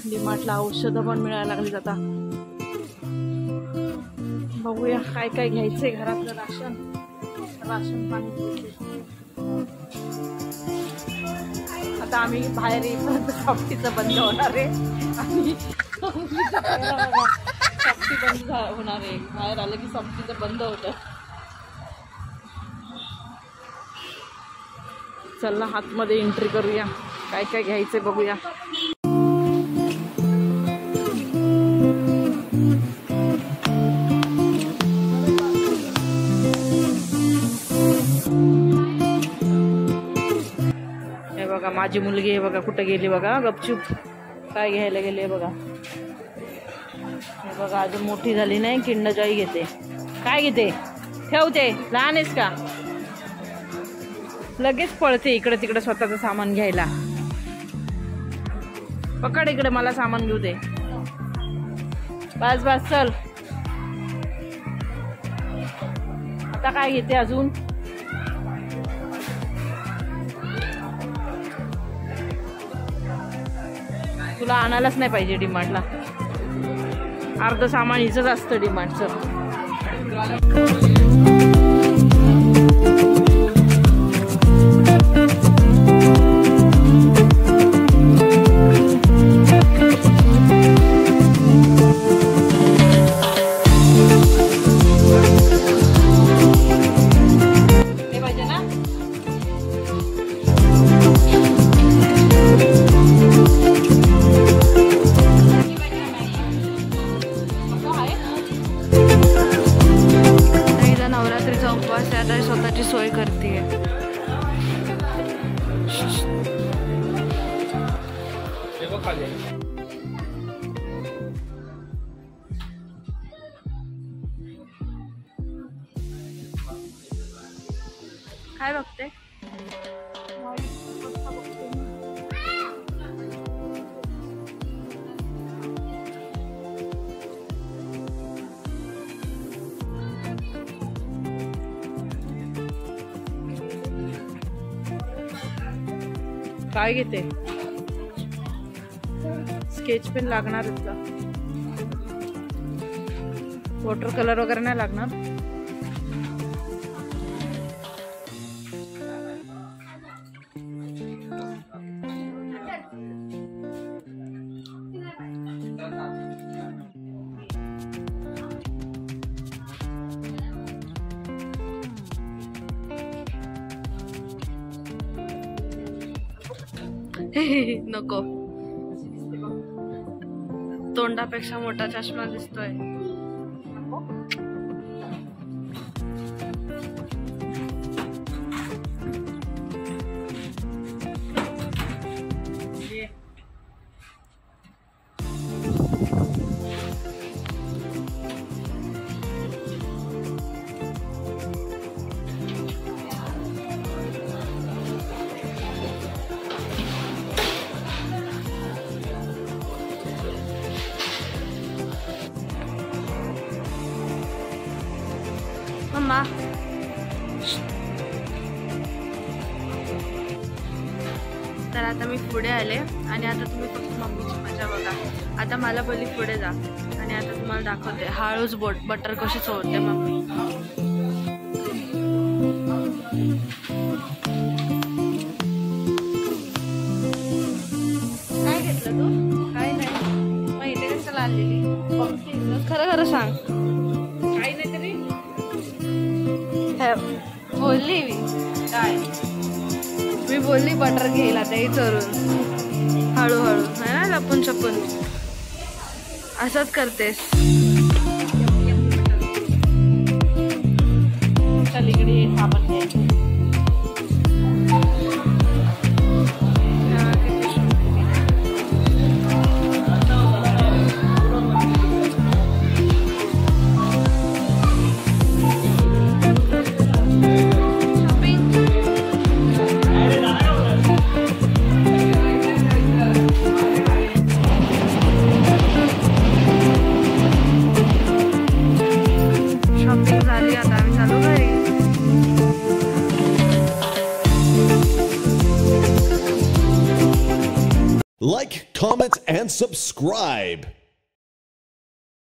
डीमार्टला औषधं पण मिळायला लागली आता. बघूया काय काय घ्यायचंय घरातलं राशन पाणी. आता आम्ही बाहेर येईपर्यंत सॉफ्टीचं बंद होणार आहे आणि सॉफ्टी बंद होणार आहे. बाहेर आलं की सॉफ्टीचं बंद होतं. चला आतमध्ये एंट्री करूया, काय काय घ्यायचंय बघूया. हे बघा माझी मुलगी हे बघा कुठं गेली बघा, गपचूप काय घ्यायला गेली बघा. हे बघा अजून मोठी झाली नाही, किंडर जॉय घेते. काय घेते? ठेवते. लहान आहेस का? लगेच पळते इकडे तिकडे स्वतःचं सामान घ्यायला. पकड इकडे, मला सामान घेऊ दे. बस बस चल. आता काय घेते अजून? तुला आणायलाच नाही पाहिजे डीमार्टला. अर्ध सामान हिचंच असतं डीमार्टचं. स्वतःची सोय करते. काय बघते? काय घेते? स्केच पेन लागणार आहेत का? वॉटर कलर वगैरे नाही लागणार? नको, तोंडापेक्षा मोठा चष्मा दिसतोय. मम्मा तर आता मी पुढे आले आणि आता तुम्ही फक्त मम्मीची मजा बघा. आता मला बोलली पुढे जा आणि आता तुम्हाला दाखवते हळूच बटर कशी चोळते मम्मी. काय घेतलं तू? काय नाही. मग इथे कशाला आलेली? खरं खरं सांग. काही नाही तरी बोलली मी. काय मी बोलली? बटर घेईल आता चोरून हळूहळू, है ना, लपून छपून. असंच करतेस. चल इकडे साबण घ्यायचं. शॉपिंग झाली, आता आम्ही चालू घरी. Like, comment, and subscribe.